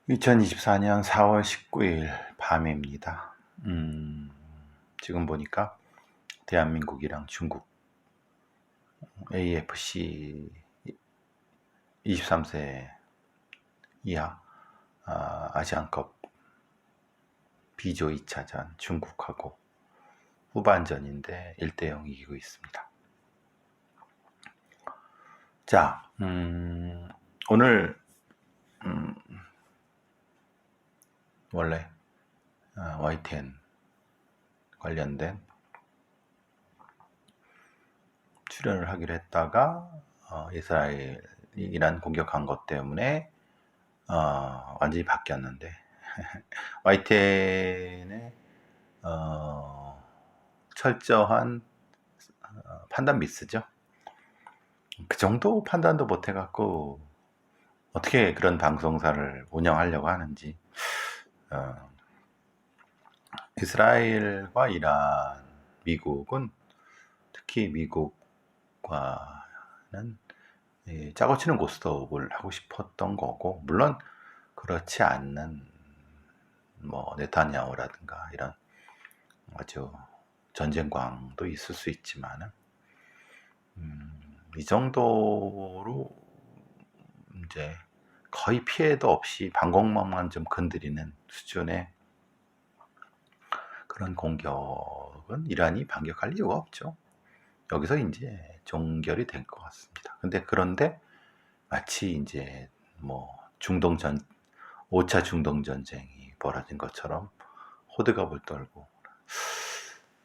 2024년 4월 19일 밤입니다. 지금 보니까 대한민국이랑 중국 AFC 23세 이하 아시안컵 B조 2차전 중국하고 후반전인데 1대0 이기고 있습니다. 자, 오늘 원래 YTN 관련된 출연을 하기로 했다가 이스라엘 이란 공격한 것 때문에 완전히 바뀌었는데 YTN의 철저한 판단 미스죠. 그 정도 판단도 못 해갖고 어떻게 그런 방송사를 운영하려고 하는지. 이스라엘과 이란, 미국은 특히 미국과는 짜고 치는 고스톱을 하고 싶었던 거고, 물론 그렇지 않는 뭐 네타냐후라든가 이런 아주 전쟁광도 있을 수 있지만은 이 정도로 이제 거의 피해도 없이 방공망만 좀 건드리는 수준의 그런 공격은 이란이 반격할 이유가 없죠. 여기서 이제 종결이 된 것 같습니다. 그런데 마치 이제 뭐 5차 중동 전쟁이 벌어진 것처럼 호들갑을 떨고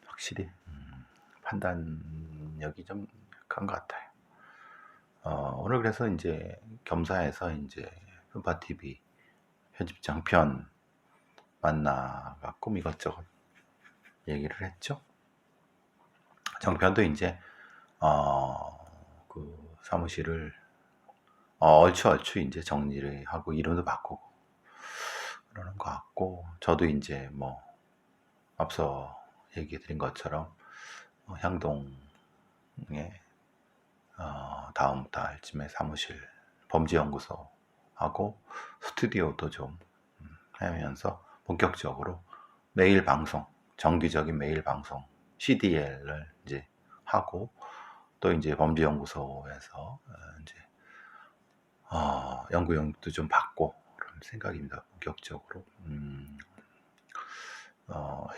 확실히 판단력이 좀 약한 것 같아요. 오늘 그래서 이제 겸사해서 이제 흠파TV 편집장 편 만나갖고 이것저것 얘기를 했죠. 정편도 이제 그 사무실을 얼추 이제 정리를 하고 이름도 바꾸고 그러는 것 같고, 저도 이제 뭐 앞서 얘기 드린 것처럼 향동에 다음 달쯤에 사무실 범죄연구소 하고 스튜디오도 좀 하면서 본격적으로 매일 방송, 정기적인 매일 방송 CDL을 이제 하고, 또 이제 범죄연구소에서 이제 연구 용역도 좀 받고 그런 생각입니다. 본격적으로.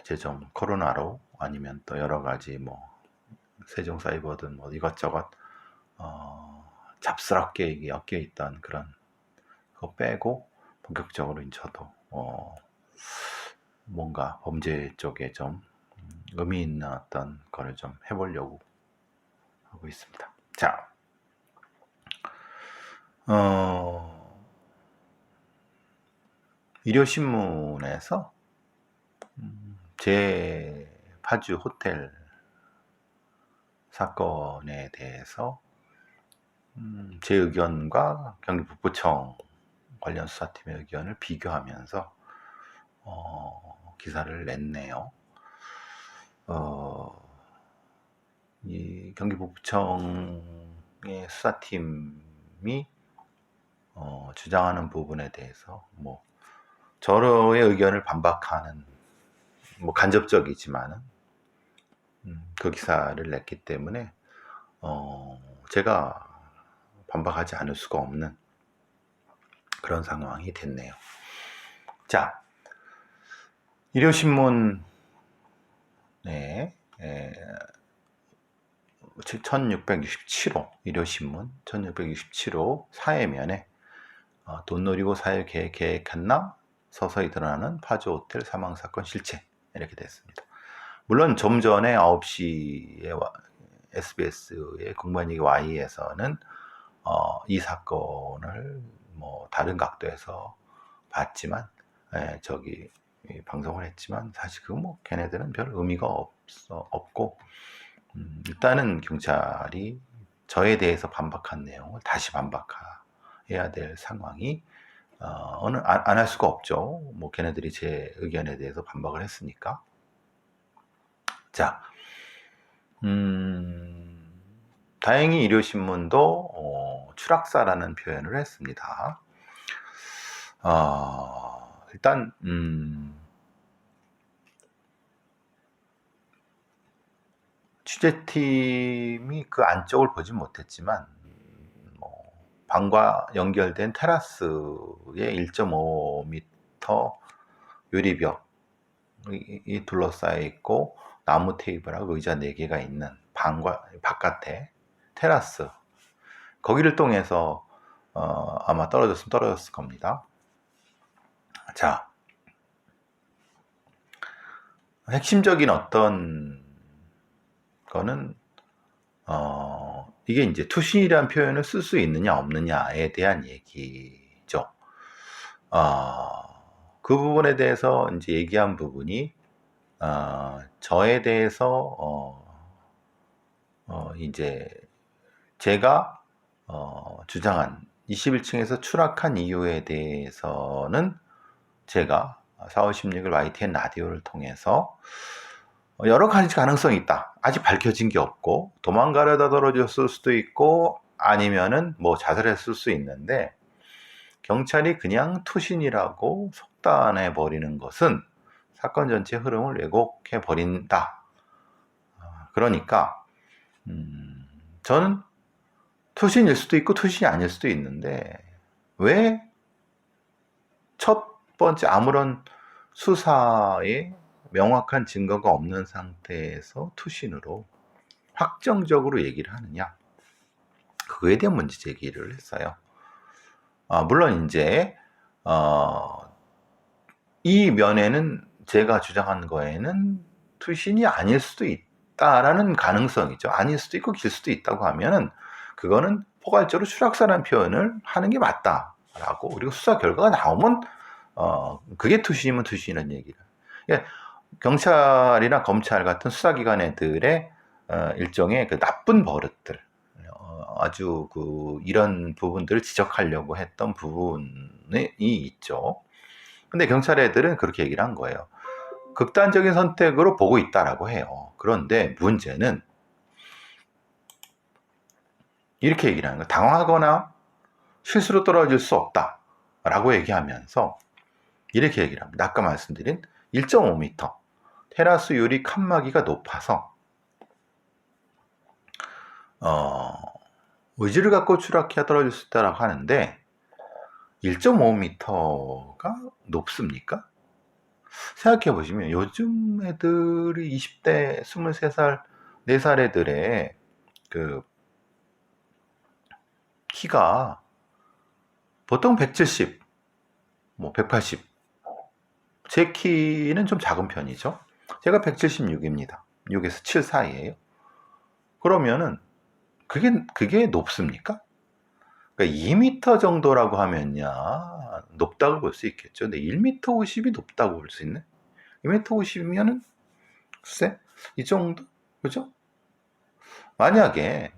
이제 좀 코로나로 아니면 또 여러 가지 뭐 세종사이버든 뭐 이것저것 잡스럽게 이게 엮여 있던 그런 거 빼고 본격적으로 이제 저도 뭔가 범죄 쪽에 좀 의미 있는 어떤 거를 좀 해보려고 하고 있습니다. 자, 일요신문에서 제 파주 호텔 사건에 대해서 제 의견과 경기북부청 관련 수사팀의 의견을 비교하면서 기사를 냈네요. 이 경기북부청의 수사팀이 주장하는 부분에 대해서 뭐 저의 의견을 반박하는 뭐 간접적이지만은 그 기사를 냈기 때문에 제가 반박하지 않을 수가 없는 그런 상황이 됐네요. 자, 일요신문에 1667호 일요신문 1667호 사회면에 돈 노리고 사회 계획했나? 서서히 드러나는 파주 호텔 사망사건 실체, 이렇게 됐습니다. 물론 좀 전에 9시에 SBS의 공무원얘기 Y에서는 이 사건을 뭐 다른 각도에서 봤지만 방송을 했지만 사실 그거 뭐 걔네들은 별 의미가 없고 일단은 경찰이 저에 대해서 반박한 내용을 다시 반박해야 될 상황이 안 할 수가 없죠. 뭐 걔네들이 제 의견에 대해서 반박을 했으니까. 자, 다행히 일요신문도 추락사라는 표현을 했습니다. 일단 취재팀이 그 안쪽을 보진 못했지만 뭐 방과 연결된 테라스에 1.5m 유리벽이 둘러싸여 있고 나무 테이블하고 의자 4개가 있는 방과 바깥에 테라스, 거기를 통해서 아마 떨어졌으면 떨어졌을 겁니다. 자, 핵심적인 어떤 거는 이게 이제 투신이라는 표현을 쓸 수 있느냐 없느냐에 대한 얘기죠. 그 부분에 대해서 이제 얘기한 부분이 저에 대해서 이제 제가 주장한 21층에서 추락한 이유에 대해서는 제가 4월 16일 YTN 라디오를 통해서 여러 가지 가능성이 있다. 아직 밝혀진 게 없고 도망가려다 떨어졌을 수도 있고 아니면은 뭐 자살했을 수 있는데 경찰이 그냥 투신이라고 속단해 버리는 것은 사건 전체 흐름을 왜곡해 버린다. 그러니까 저는 투신일 수도 있고 투신이 아닐 수도 있는데 왜 첫 번째 아무런 수사에 명확한 증거가 없는 상태에서 투신으로 확정적으로 얘기를 하느냐, 그거에 대한 문제 제기를 했어요. 물론 이제 이 면에는 제가 주장한 거에는 투신이 아닐 수도 있다라는 가능성이죠. 아닐 수도 있고 길 수도 있다고 하면은 그거는 포괄적으로 추락사라는 표현을 하는 게 맞다라고, 그리고 수사 결과가 나오면 그게 투신이면 투신이라는 얘기를. 그러니까 경찰이나 검찰 같은 수사기관애들의 일종의 그 나쁜 버릇들, 아주 이런 부분들을 지적하려고 했던 부분이 있죠. 근데 경찰 애들은 그렇게 얘기를 한 거예요. 극단적인 선택으로 보고 있다라고 해요. 그런데 문제는 이렇게 얘기를 하는 거예요. 당하거나 실수로 떨어질 수 없다라고 얘기하면서 이렇게 얘기를 합니다. 아까 말씀드린 1.5m 테라스 유리 칸막이가 높아서 의지를 갖고 추락해야 떨어질 수 있다고 하는데 1.5m가 높습니까? 생각해 보시면 요즘 애들이 20대 23살 4살 애들의 그 키가 보통 170, 뭐 180. 제 키는 좀 작은 편이죠. 제가 176입니다. 6에서 7 사이에요. 그러면은 그게 높습니까? 그러니까 2m 정도라고 하면야 높다고 볼 수 있겠죠. 근데 1m 50이 높다고 볼 수 있네. 2m 50이면은 글쎄 이 정도, 그죠? 만약에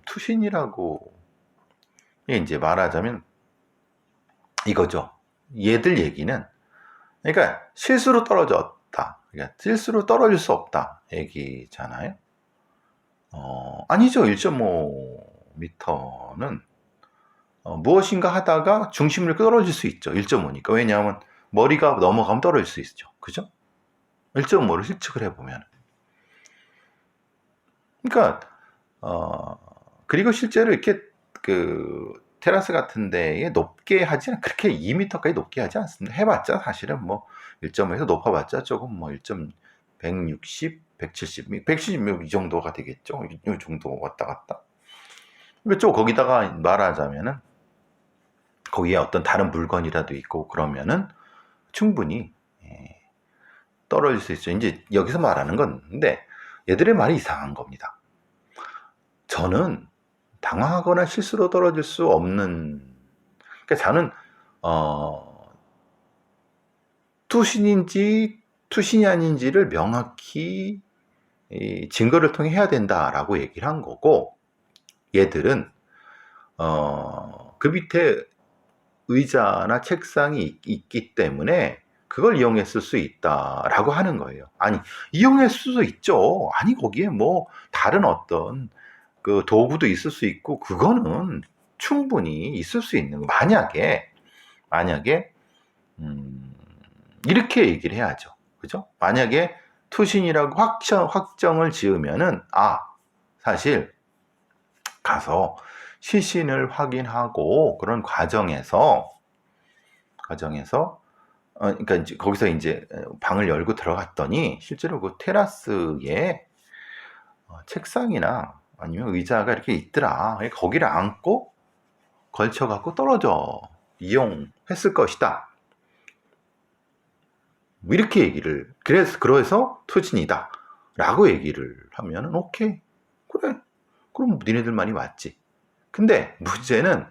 투신이라고 이제 말하자면 이거죠. 얘들 얘기는, 그러니까 실수로 떨어졌다, 그러니까 실수로 떨어질 수 없다 얘기잖아요. 아니죠. 1.5m는 무엇인가 하다가 중심을 떨어질 수 있죠. 1.5니까. 왜냐하면 머리가 넘어가면 떨어질 수 있죠. 그죠? 1.5를 실측을 해보면. 그러니까 그리고 실제로 이렇게 테라스 같은 데에 높게 하지는, 그렇게 2m까지 높게 하지 않습니다. 해봤자 사실은 뭐 1.5에서 높아봤자 조금 뭐 1.160, 170, 170 이 정도가 되겠죠. 이 정도 왔다 갔다. 그렇죠. 거기다가 말하자면은 거기에 어떤 다른 물건이라도 있고 그러면은 충분히 떨어질 수 있죠. 이제 여기서 말하는 건, 근데 얘들의 말이 이상한 겁니다. 저는 당하거나 실수로 떨어질 수 없는, 그러니까 저는 투신인지 투신이 아닌지를 명확히 증거를 통해 해야 된다라고 얘기를 한 거고, 얘들은 그 밑에 의자나 책상이 있기 때문에 그걸 이용했을 수 있다라고 하는 거예요. 아니, 이용했을 수도 있죠. 아니, 거기에 뭐 다른 어떤 그 도구도 있을 수 있고, 그거는 충분히 있을 수 있는 거. 만약에 만약에 이렇게 얘기를 해야죠. 그죠? 만약에 투신이라고 확정을 지으면은 사실 가서 시신을 확인하고 그런 과정에서 그러니까 이제 거기서 이제 방을 열고 들어갔더니 실제로 그 테라스에 책상이나 아니면 의자가 이렇게 있더라. 거기를 안고 걸쳐갖고 떨어져 이용했을 것이다. 이렇게 얘기를, 그래서 투신이다 라고 얘기를 하면은 오케이, 그래, 그럼 니네들만이 맞지. 근데 문제는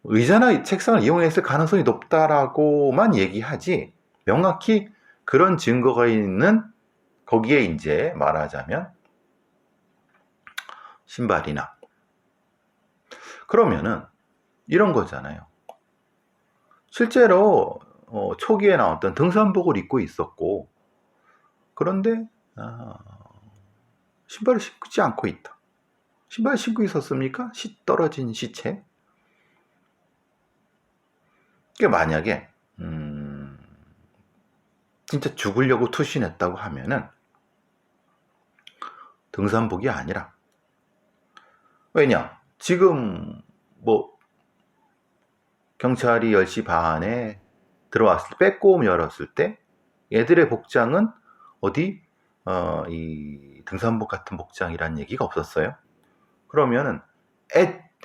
의자나 책상을 이용했을 가능성이 높다라고만 얘기하지, 명확히 그런 증거가 있는, 거기에 이제 말하자면 신발이나, 그러면은 이런 거잖아요. 실제로 초기에 나왔던 등산복을 입고 있었고, 그런데 신발을 신지 않고 있다. 신발 신고 있었습니까? 떨어진 시체. 이게 만약에 진짜 죽으려고 투신했다고 하면은 등산복이 아니라, 왜냐, 지금 뭐 경찰이 10시 반에 들어왔을 때, 빼꼼 열었을 때 얘들의 복장은 어디 이 등산복 같은 복장이란 얘기가 없었어요. 그러면은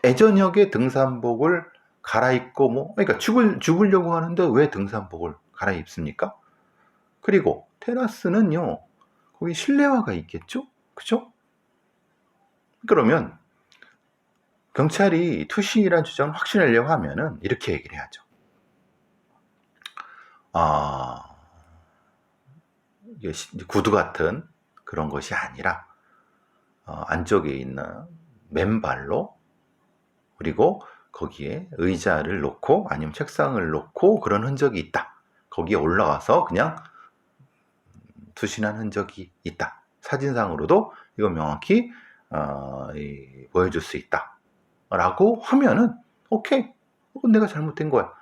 애저녁에 등산복을 갈아입고 그러니까 죽으려고 하는데 왜 등산복을 갈아입습니까? 그리고 테라스는요, 거기 실내화가 있겠죠? 그죠? 그러면 경찰이 투신이라는 주장을 확신하려고 하면은 이렇게 얘기를 해야죠. 이게 구두 같은 그런 것이 아니라 안쪽에 있는 맨발로, 그리고 거기에 의자를 놓고 아니면 책상을 놓고 그런 흔적이 있다. 거기에 올라와서 그냥 투신한 흔적이 있다. 사진상으로도 이거 명확히 보여줄 수 있다. 라고 하면은 오케이, 그건 내가 잘못된 거야.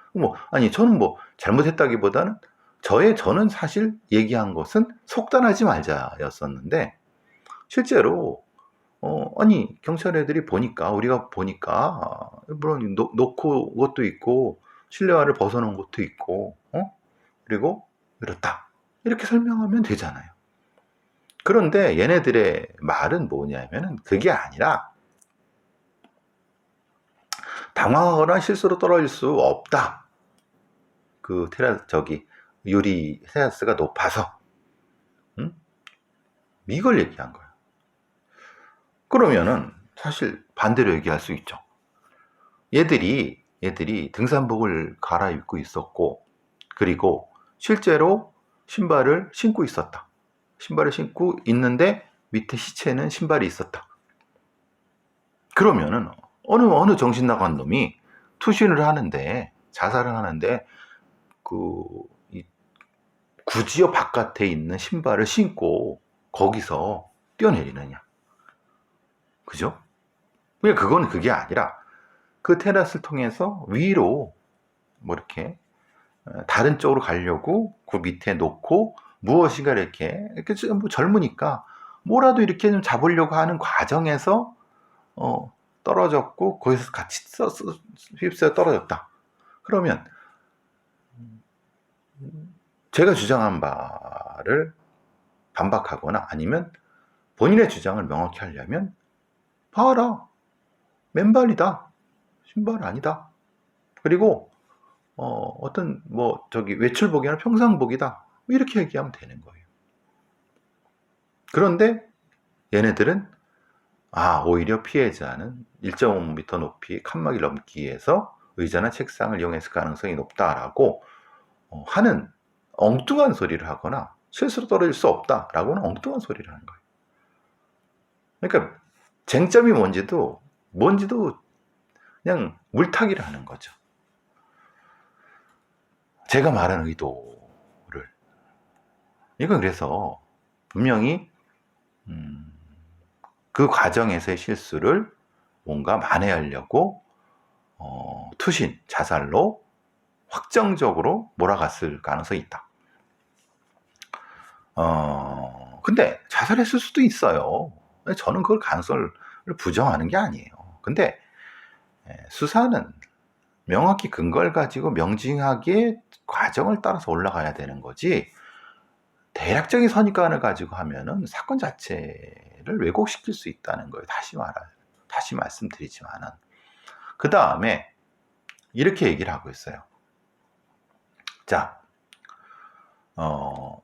저는 잘못했다기보다는 저는 사실 얘기한 것은 속단하지 말자였었는데, 실제로 경찰 애들이 보니까, 우리가 보니까 물론 놓고 것도 있고 실내화를 벗어놓은 것도 있고 그리고 이렇다, 이렇게 설명하면 되잖아요. 그런데 얘네들의 말은 뭐냐면은 그게 아니라, 당황하거나 실수로 떨어질 수 없다. 그 유리 테라스가 높아서. 이걸 얘기한 거예요. 그러면은 사실 반대로 얘기할 수 있죠. 얘들이 등산복을 갈아입고 있었고, 그리고 실제로 신발을 신고 있었다. 신발을 신고 있는데 밑에 시체는 신발이 있었다. 그러면은 어느 정신 나간 놈이 투신을 하는데, 자살을 하는데 구지역 바깥에 있는 신발을 신고 거기서 뛰어내리느냐. 그죠? 그건 그게 아니라 그 테라스를 통해서 위로 이렇게 다른 쪽으로 가려고 그 밑에 놓고 무엇인가 이렇게 젊으니까 뭐라도 이렇게 좀 잡으려고 하는 과정에서 떨어졌고, 거기서 같이 휩쓸려 떨어졌다. 그러면 제가 주장한 바를 반박하거나 아니면 본인의 주장을 명확히 하려면, 봐라, 맨발이다, 신발 아니다, 그리고 외출복이 아니라 평상복이다, 이렇게 얘기하면 되는 거예요. 그런데 얘네들은 오히려 피해자는 1.5m 높이 칸막이를 넘기 위해서 의자나 책상을 이용했을 가능성이 높다라고 하는 엉뚱한 소리를 하거나, 실수로 떨어질 수 없다라고는 엉뚱한 소리를 하는 거예요. 그러니까 쟁점이 뭔지도 그냥 물타기를 하는 거죠. 제가 말한 의도를, 이건 그래서 분명히 그 과정에서의 실수를 뭔가 만회하려고 투신, 자살로 확정적으로 몰아갔을 가능성이 있다. 근데 자살했을 수도 있어요. 저는 그걸 가능성을 부정하는 게 아니에요. 근데 수사는 명확히 근거를 가지고 명징하게 과정을 따라서 올라가야 되는 거지, 대략적인 선입관을 가지고 하면은 사건 자체를 왜곡시킬 수 있다는 거예요. 다시 말씀드리지만은. 그 다음에 이렇게 얘기를 하고 있어요. 자,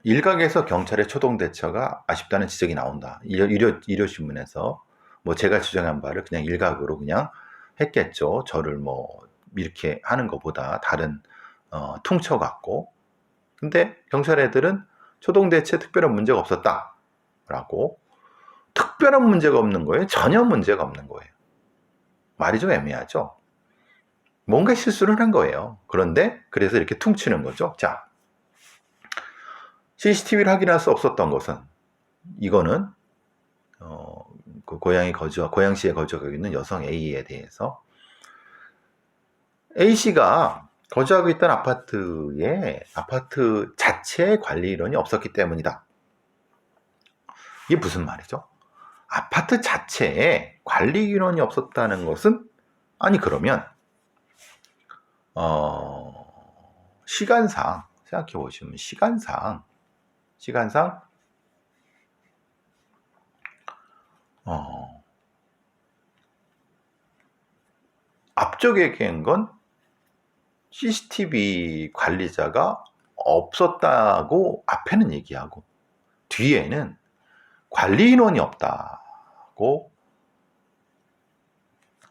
일각에서 경찰의 초동 대처가 아쉽다는 지적이 나온다. 일요신문에서 뭐 제가 주장한 바를 그냥 일각으로 그냥 했겠죠. 저를 뭐 이렇게 하는 것보다 다른 퉁쳐 갖고. 근데 경찰 애들은 초동 대처에 특별한 문제가 없었다라고. 특별한 문제가 없는 거예요? 전혀 문제가 없는 거예요. 말이 좀 애매하죠. 뭔가 실수를 한 거예요. 그런데 그래서 이렇게 퉁치는 거죠. 자, CCTV를 확인할 수 없었던 것은, 이거는 그 고양시에 거주하고 있는 여성 A에 대해서, A씨가 거주하고 있던 아파트 자체의 관리 인원이 없었기 때문이다. 이게 무슨 말이죠? 아파트 자체에 관리 인원이 없었다는 것은, 아니 그러면 시간상 생각해 보시면, 시간상 앞쪽에 깬 건 CCTV 관리자가 없었다고 앞에는 얘기하고, 뒤에는 관리 인원이 없다고,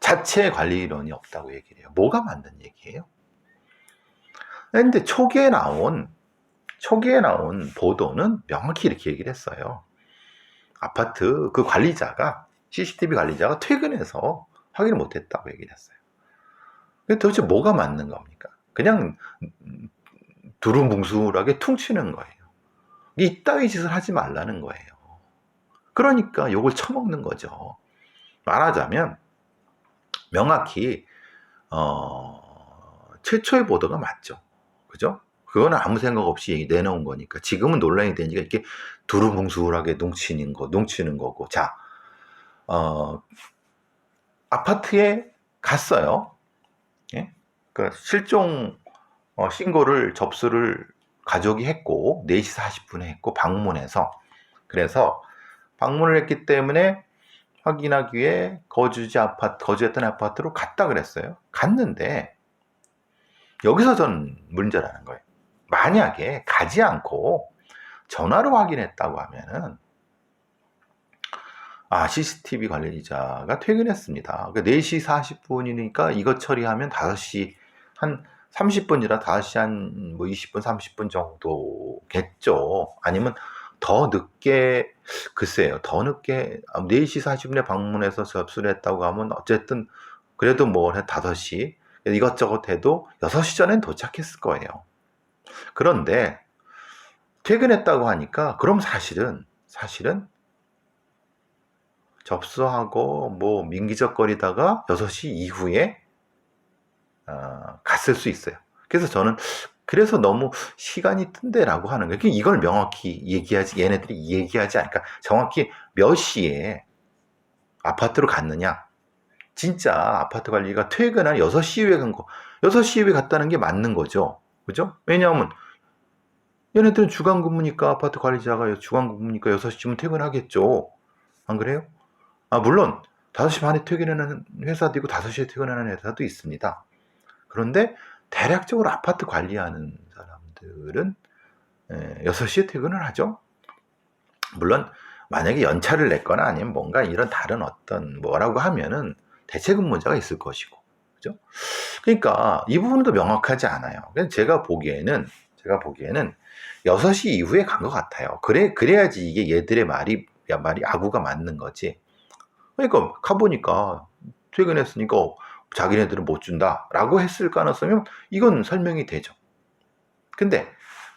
자체 관리 인원이 없다고 얘기를 해요. 뭐가 맞는 얘기예요? 근데 초기에 나온 보도는 명확히 이렇게 얘기를 했어요. 아파트 그 관리자가, CCTV 관리자가 퇴근해서 확인을 못했다고 얘기를 했어요. 근데 도대체 뭐가 맞는 겁니까? 그냥 두루뭉술하게 퉁치는 거예요. 이따위 짓을 하지 말라는 거예요. 그러니까 욕을 처먹는 거죠. 말하자면 명확히 최초의 보도가 맞죠. 그죠? 그거는 아무 생각 없이 내놓은 거니까. 지금은 논란이 되니까 이렇게 두루뭉술하게 농치는 거고. 자, 아파트에 갔어요. 예? 그러니까 실종 신고를 접수를 가족이 했고, 4시 40분에 했고, 방문해서. 그래서 방문을 했기 때문에 확인하기 위해 거주했던 아파트로 갔다 그랬어요. 갔는데 여기서 전 문제라는 거예요. 만약에 가지 않고 전화로 확인했다고 하면은, CCTV 관리자가 퇴근했습니다. 그러니까 4시 40분이니까 이것 처리하면 5시 한 30분이라 5시 한 뭐 20분, 30분 정도겠죠. 아니면 더 늦게, 글쎄요, 더 늦게 4시 40분에 방문해서 접수를 했다고 하면 어쨌든 그래도 뭐 5시, 이것저것 해도 6시 전엔 도착했을 거예요. 그런데 퇴근했다고 하니까, 그럼 사실은 접수하고 뭐 민기적거리다가 6시 이후에 갔을 수 있어요. 그래서 저는 너무 시간이 뜬대라고 하는 거예요. 이걸 명확히 얘네들이 얘기하지 않으니까, 정확히 몇 시에 아파트로 갔느냐, 진짜 아파트 관리가 퇴근한 6시 이후에 간 거, 6시 이후에 갔다는 게 맞는 거죠. 그죠? 왜냐하면 얘네들은 주간 근무니까, 아파트 관리자가 주간 근무니까 6시쯤은 퇴근하겠죠. 안 그래요? 물론 5시 반에 퇴근하는 회사도 있고 5시에 퇴근하는 회사도 있습니다. 그런데 대략적으로 아파트 관리하는 사람들은 6시에 퇴근을 하죠. 물론 만약에 연차를 냈거나 아니면 뭔가 이런 다른 어떤 뭐라고 하면은 대체 근무자가 있을 것이고, 그죠? 그러니까 이 부분도 명확하지 않아요. 그래서 제가 보기에는 6시 이후에 간 것 같아요. 그래야지 이게 얘들의 말이 아구가 맞는 거지. 그러니까 가보니까 퇴근했으니까 자기네들은 못 준다라고 했을 가능성이면 이건 설명이 되죠. 근데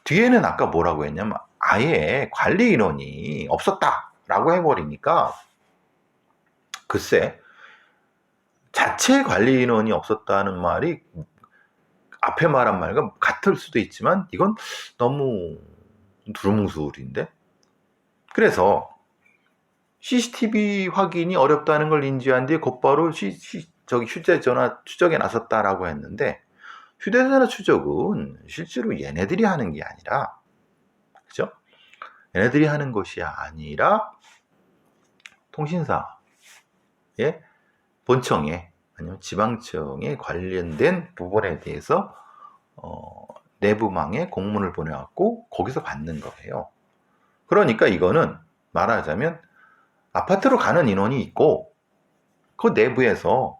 뒤에는 아까 뭐라고 했냐면, 아예 관리 인원이 없었다라고 해버리니까, 글쎄, 자체 관리 인원이 없었다는 말이 앞에 말한 말과 같을 수도 있지만 이건 너무 두루뭉술인데. 그래서 CCTV 확인이 어렵다는 걸 인지한 뒤에 곧바로 휴대전화 추적에 나섰다라고 했는데, 휴대전화 추적은 실제로 얘네들이 하는 게 아니라, 그죠? 얘네들이 하는 것이 아니라 통신사의 본청에 아니면 지방청에 관련된 부분에 대해서 내부망에 공문을 보내갖고 거기서 받는 거예요. 그러니까 이거는 말하자면 아파트로 가는 인원이 있고 그 내부에서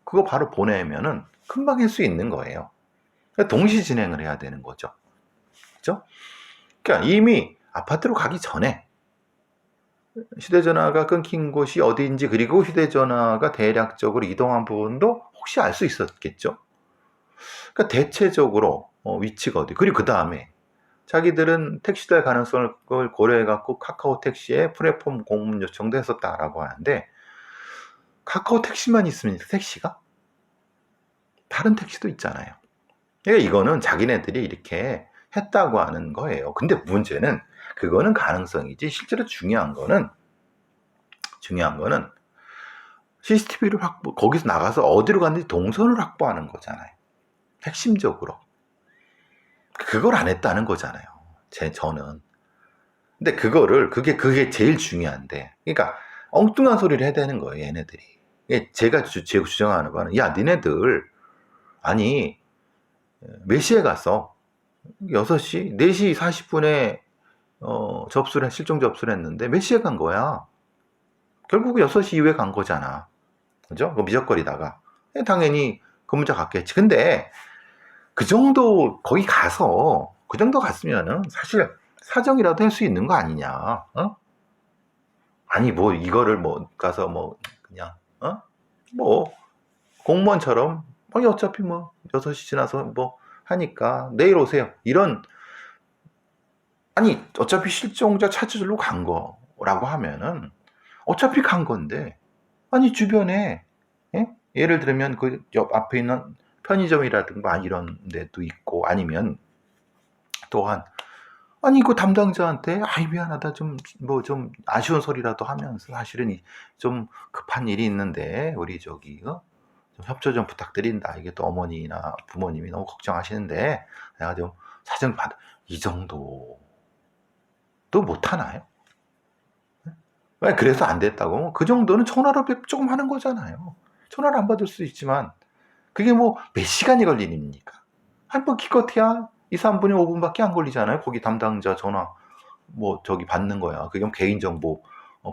그거 바로 보내면은 금방 할 수 있는 거예요. 그러니까 동시 진행을 해야 되는 거죠. 그죠? 그러니까 이미 아파트로 가기 전에 휴대전화가 끊긴 곳이 어디인지, 그리고 휴대전화가 대략적으로 이동한 부분도 혹시 알 수 있었겠죠. 그러니까 대체적으로 위치가 어디, 그리고 그 다음에 자기들은 택시될 가능성을 고려해갖고 카카오 택시에 플랫폼 공문 요청도 했었다라고 하는데, 카카오 택시만 있으면 택시가? 다른 택시도 있잖아요. 그러니까 이거는 자기네들이 이렇게 했다고 하는 거예요. 근데 문제는 그거는 가능성이지, 실제로 중요한 거는 CCTV를 거기서 나가서 어디로 갔는지 동선을 확보하는 거잖아요. 핵심적으로. 그걸 안 했다는 거잖아요. 저는. 근데 그게 제일 중요한데. 그러니까 엉뚱한 소리를 해야 되는 거예요, 얘네들이. 제가 주장하는 바는, 야, 니네들, 아니, 몇 시에 갔어? 6시, 4시 40분에 실종 접수를 했는데 몇 시에 간 거야? 결국 6시 이후에 간 거잖아. 그죠? 그 미적거리다가. 당연히 그 문자 갔겠지. 근데 그 정도 거기 가서 그 정도 갔으면은 사실 사정이라도 할 수 있는 거 아니냐? 아니 뭐 이거를 뭐 가서 뭐 그냥 뭐 공무원처럼 어차피 뭐 6시 지나서 뭐 하니까 내일 오세요. 이런, 아니 어차피 실종자 찾으러 간 거라고 하면은 어차피 간 건데, 아니 주변에 예를 들면 그 옆 앞에 있는 편의점이라든가 이런 데도 있고, 아니면 또한 아니 그 담당자한테 아이 미안하다 좀 아쉬운 소리라도 하면서, 사실은 좀 급한 일이 있는데 우리 좀 협조 좀 부탁드린다. 이게 또 어머니나 부모님이 너무 걱정하시는데 내가 좀 사정 받, 이 정도도 못 하나요? 왜 그래서 안 됐다고? 그 정도는 전화로 조금 하는 거잖아요. 전화를 안 받을 수 있지만 그게 뭐 몇 시간이 걸리는 일입니까? 한 번 기껏해야 2, 3분이 5분밖에 안 걸리잖아요. 거기 담당자 전화 받는 거야. 그게 개인정보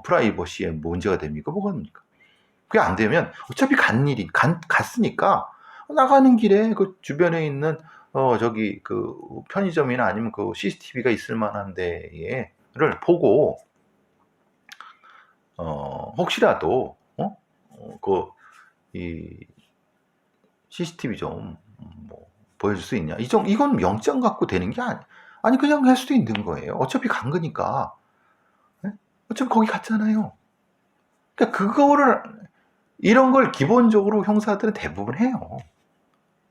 프라이버시에 문제가 됩니까? 뭐가 됩니까? 그게 안 되면 어차피 갔으니까 나가는 길에 그 주변에 있는 그 편의점이나 아니면 그 CCTV가 있을 만한 데를 보고 혹시라도 이 CCTV 좀 보여줄 수 있냐? 이건 영장 갖고 되는 게 아니 그냥 할 수도 있는 거예요. 어차피 간 거니까. 어차피 거기 갔잖아요. 그러니까 이런 걸 기본적으로 형사들은 대부분 해요.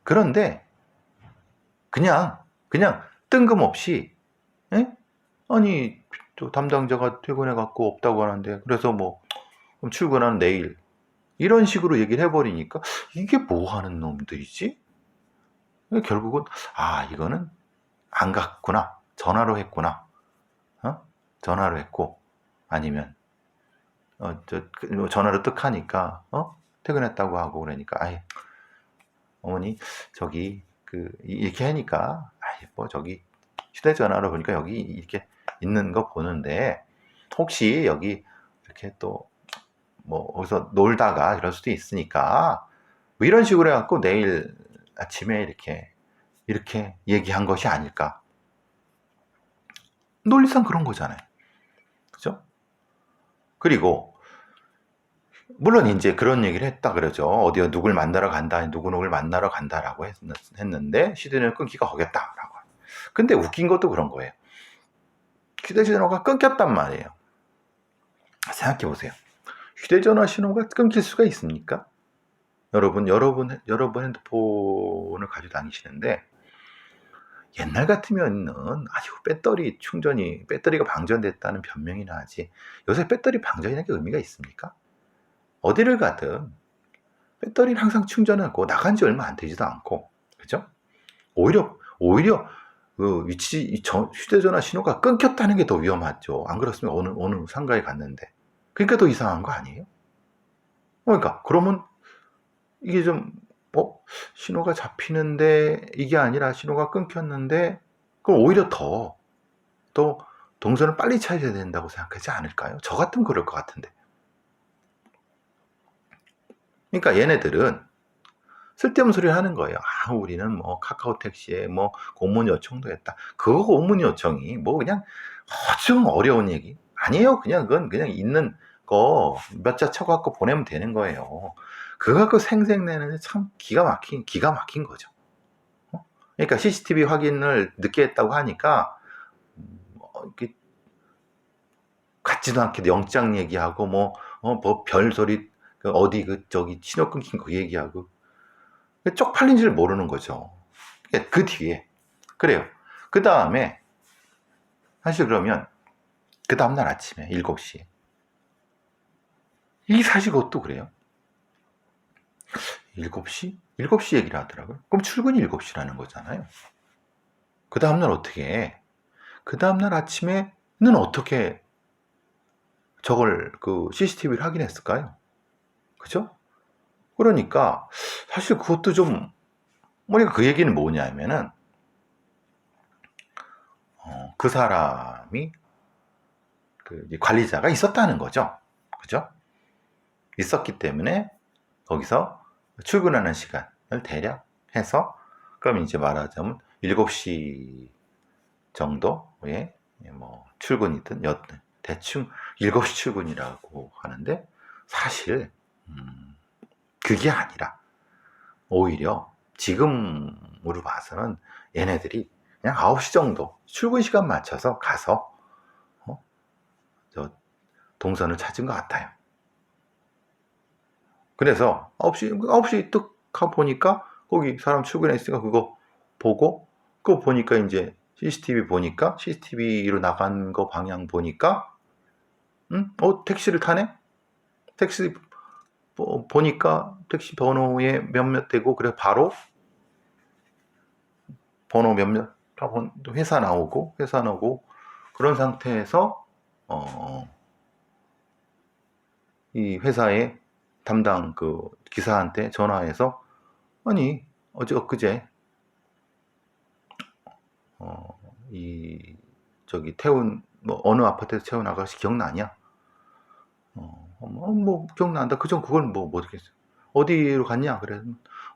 그런데 그냥 뜬금없이 아니 또 담당자가 퇴근해 갖고 없다고 하는데, 그래서 그럼 출근하는 내일, 이런 식으로 얘기를 해버리니까 이게 뭐 하는 놈들이지? 결국은 이거는 안 갔구나, 전화로 했구나, 전화로 했고, 아니면 전화로 뜩 하니까 퇴근했다고 하고, 그러니까 어머니 이렇게 하니까 휴대전화로 보니까 여기 이렇게 있는 거 보는데 혹시 여기 이렇게 또 어디서 놀다가 이럴 수도 있으니까 뭐 이런 식으로 해갖고 내일 아침에 이렇게 얘기한 것이 아닐까. 논리상 그런 거잖아요. 그죠? 그리고 물론 이제 그런 얘기를 했다 그러죠. 어디가 누굴 만나러 간다, 누구누구를 만나러 간다라고 했는데 휴대전화 끊기가 거겠다라고. 근데 웃긴 것도 그런 거예요. 휴대전화가 끊겼단 말이에요. 생각해 보세요. 휴대전화 신호가 끊길 수가 있습니까? 여러분 핸드폰을 가지고 다니시는데 옛날 같으면은 아주 배터리가 방전됐다는 변명이나 하지 요새 배터리 방전이라는 게 의미가 있습니까? 어디를 가든 배터리는 항상 충전하고 나간 지 얼마 안 되지도 않고 그죠? 오히려 휴대전화 신호가 끊겼다는 게 더 위험하죠. 안 그렇으면 어느 상가에 갔는데 그러니까 더 이상한 거 아니에요? 그러니까 그러면 이게 좀 신호가 잡히는데 이게 아니라 신호가 끊겼는데 그럼 오히려 더 동선을 빨리 찾아야 된다고 생각하지 않을까요? 저 같으면 그럴 것 같은데. 그러니까 얘네들은 쓸데없는 소리를 하는 거예요. 우리는 뭐 카카오 택시에 뭐 공문 요청도 했다. 그 공문 요청이 뭐 그냥 좀 어려운 얘기 아니에요. 그건 그냥 있는 거 몇 자 쳐갖고 보내면 되는 거예요. 그거 갖고 생색내는 참 기가 막힌 거죠. 그러니까 CCTV 확인을 늦게 했다고 하니까 이렇게 같지도 않게 영장 얘기하고 뭐 별소리 어디 저기 신호 끊긴 거 얘기하고 쪽팔린 줄 모르는 거죠. 그 뒤에 그래요. 그 다음에 사실 그러면 그 다음날 아침에 7시에 이 사실 그것도 그래요. 7시? 7시 얘기를 하더라고요. 그럼 출근이 7시라는 거잖아요. 그 다음날 어떻게 해? 그 다음날 아침에는 어떻게 저걸 CCTV를 확인했을까요? 그죠? 그러니까 사실 그것도 좀 우리가 그 얘기는 뭐냐면은 그 사람이 관리자가 있었다는 거죠. 그죠? 있었기 때문에 거기서 출근하는 시간을 대략 해서 그럼 이제 말하자면 7시 정도에 뭐 출근이든 여튼 대충 7시 출근이라고 하는데 사실 그게 아니라 오히려 지금으로 봐서는 얘네들이 그냥 9시 정도 출근 시간 맞춰서 가서 저 동선을 찾은 것 같아요. 그래서 9시 뚝 보니까 거기 사람 출근했으니까 그거 보고 그거 보니까 이제 CCTV 보니까 CCTV로 나간 거 방향 보니까 택시를 타네? 택시 보니까 택시 번호에 몇몇 되고 그래 바로 번호 몇몇 회사 나오고 그런 상태에서 이 회사의 담당 기사한테 전화해서 아니 엊그제 이 저기 태운 뭐 어느 아파트에서 태운 아가씨 기억나냐? 뭐 기억난다. 그걸 뭐 모르겠어요. 어디로 갔냐? 그래.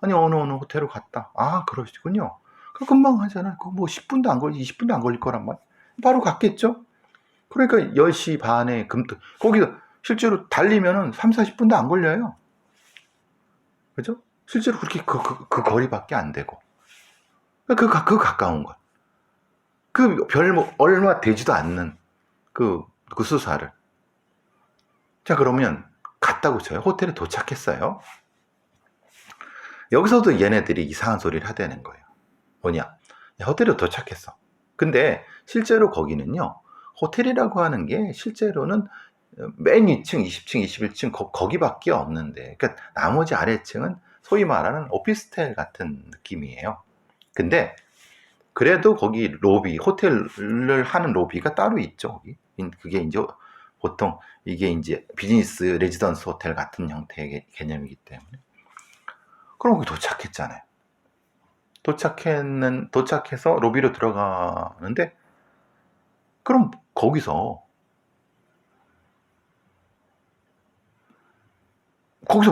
아니 어느 호텔로 갔다. 그러시군요. 그 금방 하잖아. 그거 뭐 10분도 안 걸리 20분도 안 걸릴 거란 말. 바로 갔겠죠? 그러니까 10시 반에 거기서 실제로 달리면은 3, 40분도 안 걸려요. 그죠? 실제로 그렇게 그 거리밖에 안 되고. 그 가까운 것. 얼마 되지도 않는 그 수사를. 자, 그러면 갔다고 쳐요. 호텔에 도착했어요. 여기서도 얘네들이 이상한 소리를 하다는 거예요. 뭐냐? 호텔에 도착했어. 근데 실제로 거기는요, 호텔이라고 하는 게 실제로는 맨 위층, 20층, 21층 거기밖에 없는데, 그러니까 나머지 아래층은 소위 말하는 오피스텔 같은 느낌이에요. 근데 그래도 거기 호텔을 하는 로비가 따로 있죠. 그게 이제 보통 이게 이제 비즈니스 레지던스 호텔 같은 형태의 개념이기 때문에. 그럼 거기 도착했잖아요. 도착해서 로비로 들어가는데, 그럼 거기서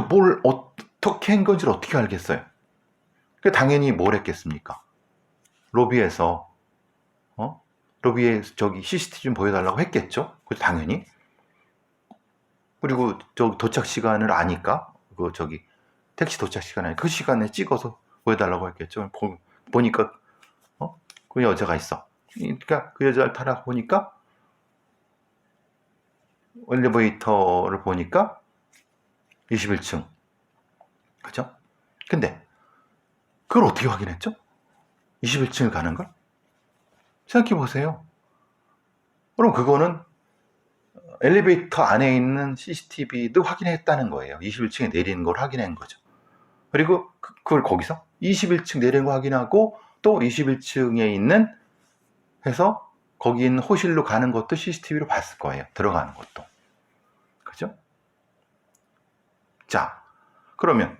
뭘 어떻게 한 건지를 어떻게 알겠어요? 당연히 뭘 했겠습니까? 로비에서 로비에 저기 CCTV 좀 보여달라고 했겠죠? 당연히. 그리고 도착 시간을 아니까 택시 도착 시간에 그 시간에 찍어서 보여달라고 했겠죠. 보니까 그 여자가 있어. 그러니까 그 여자를 타라 보니까 엘리베이터를 보니까 21층. 그죠? 근데 그걸 어떻게 확인했죠? 21층을 가는 걸? 생각해 보세요. 그럼 그거는 엘리베이터 안에 있는 CCTV도 확인했다는 거예요. 21층에 내리는 걸 확인한 거죠. 그리고 그걸 거기서 21층 내리는 거 확인하고 또 21층에 있는 해서 거기 있는 호실로 가는 것도 CCTV로 봤을 거예요. 들어가는 것도. 그죠? 자, 그러면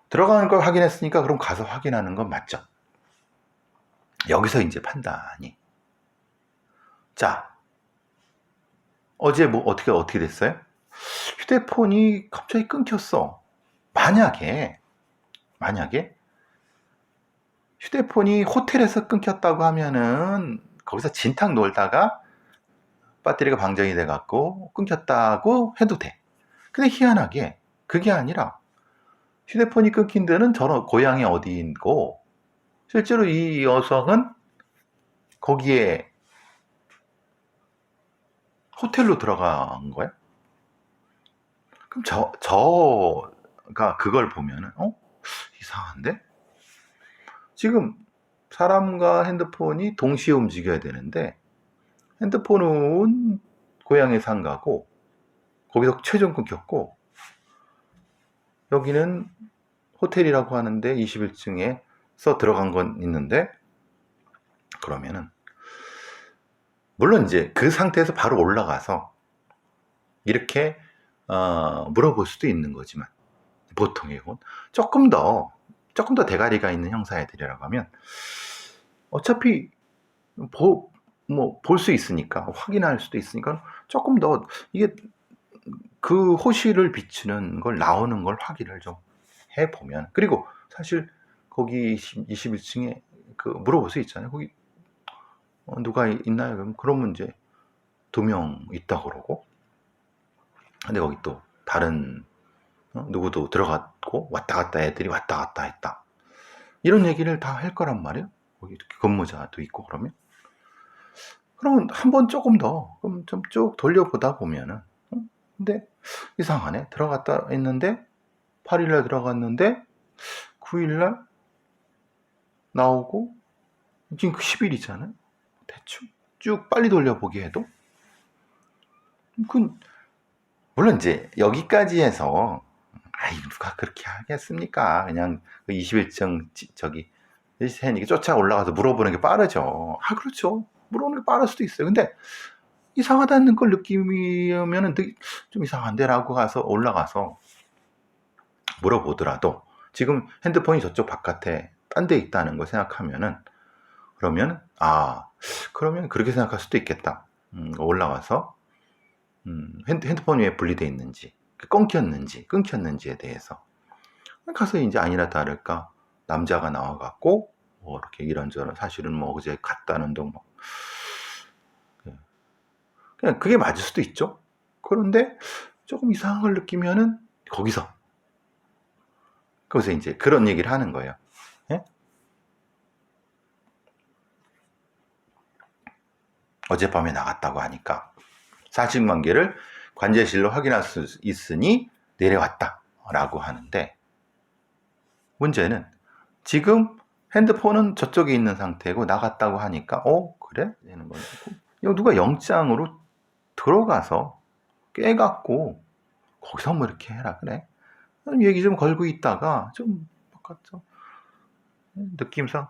들어가는 걸 확인했으니까 그럼 가서 확인하는 건 맞죠? 여기서 이제 판단이. 자, 어제 뭐 어떻게 됐어요? 휴대폰이 갑자기 끊겼어. 만약에 휴대폰이 호텔에서 끊겼다고 하면은 거기서 진탕 놀다가 배터리가 방전이 돼 갖고 끊겼다고 해도 돼. 근데 희한하게 그게 아니라 휴대폰이 끊긴 데는 저런 고향이 어디인고 실제로 이 여성은 거기에 호텔로 들어간 거야. 그럼 저가 그걸 보면은 이상한데? 지금 사람과 핸드폰이 동시에 움직여야 되는데 핸드폰은 고향에 산 가고 거기서 최종 끊겼고 여기는 호텔이라고 하는데 21층에서 들어간 건 있는데 그러면은 물론 이제 그 상태에서 바로 올라가서 이렇게 물어볼 수도 있는 거지만 보통의 건 조금 더 대가리가 있는 형사애들이라고 하면 어차피 볼 수 있으니까 확인할 수도 있으니까 조금 더 이게 그 호실을 비추는 걸 나오는 걸 확인을 좀 해보면 그리고 사실 거기 21층에 그 물어볼 수 있잖아요. 거기 누가 있나요? 그러면 이제 2명 있다 그러고 근데 거기 또 다른 누구도 들어갔고 왔다 갔다 애들이 왔다 갔다 했다 이런 얘기를 다 할 거란 말이에요. 거기 근무자도 있고 그러면 한번 조금 더 그럼 좀 쭉 돌려보다 보면은 근데 이상하네. 들어갔다 했는데 8일날 들어갔는데 9일날 나오고 지금 10일이잖아요. 대충 쭉 빨리 돌려보게 해도 물론 이제 여기까지 해서 누가 그렇게 하겠습니까? 그냥 21층 저기 세니까 쫓아 올라가서 물어보는 게 빠르죠. 그렇죠. 물어보는 게 빠를 수도 있어요. 근데 이상하다는 걸 느끼면은 좀 이상한데라고 가서 올라가서 물어보더라도 지금 핸드폰이 저쪽 바깥에 딴 데 있다는 거 생각하면은 그러면 그러면 그렇게 생각할 수도 있겠다. 올라가서 핸드폰이 왜 분리되어 있는지 끊겼는지에 대해서 가서 이제 아니나 다를까 남자가 나와갖고 이렇게 이런저런 사실은 그제 갔다는 둥 그냥 그게 맞을 수도 있죠. 그런데 조금 이상한 걸 느끼면은 거기서 이제 그런 얘기를 하는 거예요. 예? 어젯밤에 나갔다고 하니까 사실관계를 관제실로 확인할 수 있으니 내려왔다 라고 하는데 문제는 지금 핸드폰은 저쪽에 있는 상태고 나갔다고 하니까 그래? 되는 거고 누가 영장으로 들어가서 깨갖고 거기서 이렇게 해라 그래 얘기 좀 걸고 있다가 좀 바꿨죠. 느낌상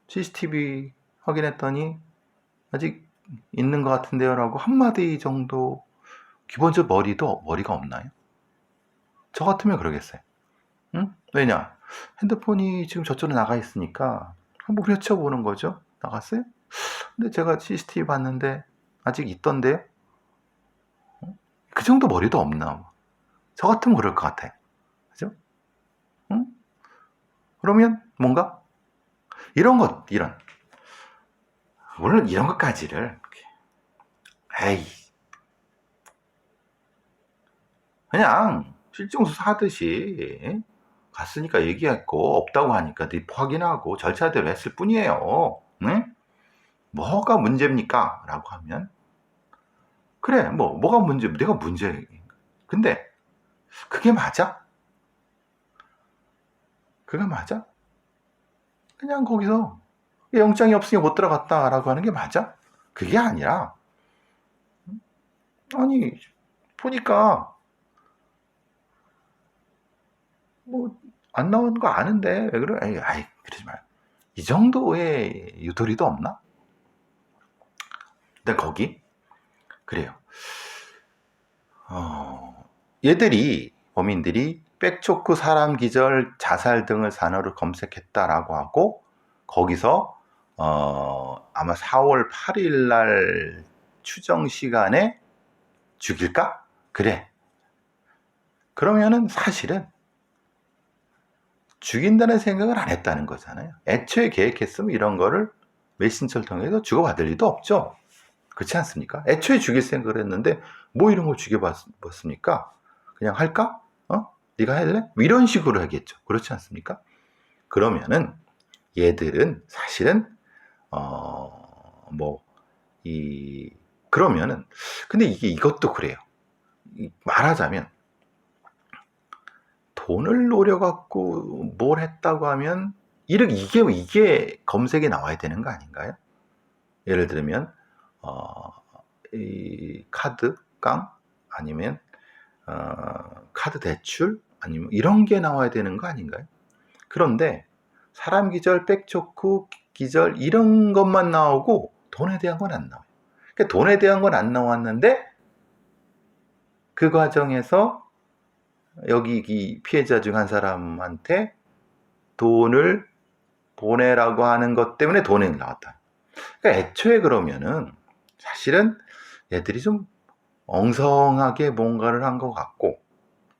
CCTV 확인했더니 아직 있는 것 같은데요 라고 한마디 정도 기본적으로 머리가 없나요? 저 같으면 그러겠어요. 왜냐 핸드폰이 지금 저쪽으로 나가 있으니까 한번 후려쳐보는 거죠. 나갔어요? 근데 제가 CCTV 봤는데 아직 있던데요? 그 정도 머리도 없나? 저 같으면 그럴 것 같아. 그죠? 그러면 뭔가 이런 물론 이런 것까지를 그냥 실종수사 하듯이 갔으니까 얘기했고 없다고 하니까 확인하고 절차대로 했을 뿐이에요. 네? 뭐가 문제입니까? 라고 하면 그래 뭐가 문제 내가 문제 근데 그게 맞아? 그거 맞아? 그냥 거기서 영장이 없으니 못 들어갔다라고 하는 게 맞아? 그게 아니라, 아니, 보니까 뭐 안 나오는 거 아는데 왜 그래? 아이, 그러지 말. 이 정도의 유도리도 없나? 근데 거기 그래요. 얘들이 범인들이 백초크 사람 기절 자살 등을 단어를 검색했다라고 하고 거기서 아마 4월 8일 날 추정 시간에 죽일까? 그래. 그러면은 사실은 죽인다는 생각을 안 했다는 거잖아요. 애초에 계획했으면 이런 거를 메신저를 통해서 주고받을 리도 없죠. 그렇지 않습니까? 애초에 죽일 생각을 했는데 뭐 이런 걸 죽여봤습니까? 그냥 할까? 네가 할래? 뭐 이런 식으로 하겠죠. 그렇지 않습니까? 그러면은 얘들은 사실은 그러면은 근데 이것도 그래요. 말하자면 돈을 노려갖고 뭘 했다고 하면 이게 검색에 나와야 되는 거 아닌가요? 예를 들면 이 카드 깡 아니면 카드 대출 아니면 이런 게 나와야 되는 거 아닌가요? 그런데 사람 기절, 백초크 기절 이런 것만 나오고 돈에 대한 건 안 나와요. 그러니까 돈에 대한 건 안 나왔는데 그 과정에서 여기 이 피해자 중 한 사람한테 돈을 보내라고 하는 것 때문에 돈이 나왔다. 그러니까 애초에 그러면은 사실은 얘들이 좀 엉성하게 뭔가를 한 것 같고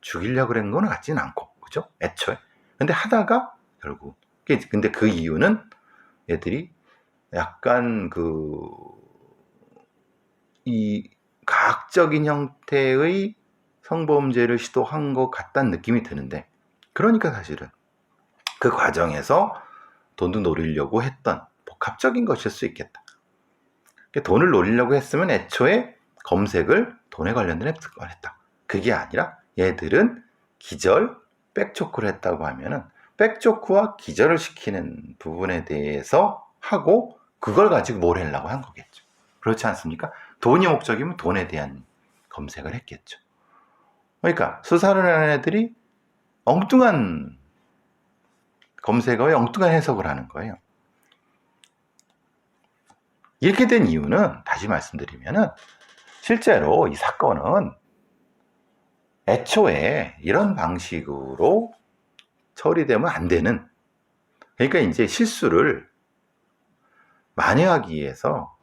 죽이려고 그런 건 같진 않고 그죠? 애초에. 근데 하다가 결국 근데 그 이유는 얘들이 약간 이 가학적인 형태의 성범죄를 시도한 것 같다는 느낌이 드는데 그러니까 사실은 그 과정에서 돈도 노리려고 했던 복합적인 것일 수 있겠다. 돈을 노리려고 했으면 애초에 검색을 돈에 관련된 앱을 했다. 그게 아니라 얘들은 기절, 백초크를 했다고 하면은 백초크와 기절을 시키는 부분에 대해서 하고 그걸 가지고 뭘 하려고 한 거겠죠. 그렇지 않습니까? 돈이 목적이면 돈에 대한 검색을 했겠죠. 그러니까 수사를 하는 애들이 엉뚱한 검색어에 엉뚱한 해석을 하는 거예요. 이렇게 된 이유는 다시 말씀드리면은 실제로 이 사건은 애초에 이런 방식으로 처리되면 안 되는 그러니까 이제 실수를 만회하기 위해서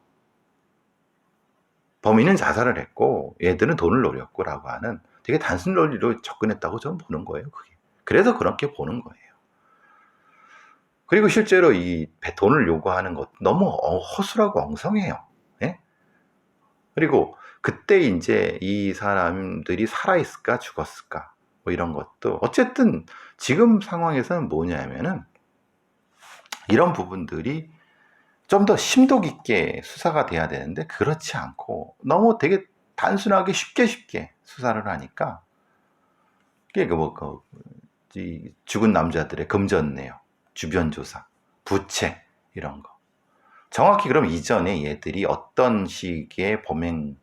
범인은 자살을 했고 얘들은 돈을 노렸고라고 하는 되게 단순 논리로 접근했다고 저는 보는 거예요. 그게. 그래서 그렇게 보는 거예요. 그리고 실제로 이 돈을 요구하는 것 너무 허술하고 엉성해요. 예? 그리고 그때 이제 이 사람들이 살아있을까 죽었을까 뭐 이런 것도 어쨌든 지금 상황에서는 뭐냐면은 이런 부분들이 좀 더 심도 깊게 수사가 돼야 되는데 그렇지 않고 너무 되게 단순하게 쉽게 수사를 하니까 이게 죽은 남자들의 금전 내역, 주변 조사, 부채 이런 거 정확히 그럼 이전에 얘들이 어떤 식의 범행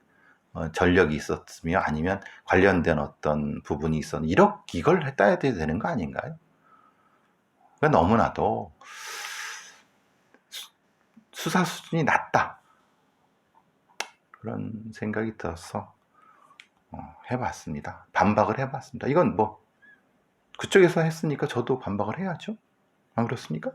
전력이 있었으며 아니면 관련된 어떤 부분이 있었는지 이걸 따야 되는 거 아닌가요? 그러니까 너무나도 수사 수준이 낮다 그런 생각이 들어서 해봤습니다. 반박을 해봤습니다. 이건 뭐 그쪽에서 했으니까 저도 반박을 해야죠. 안 그렇습니까?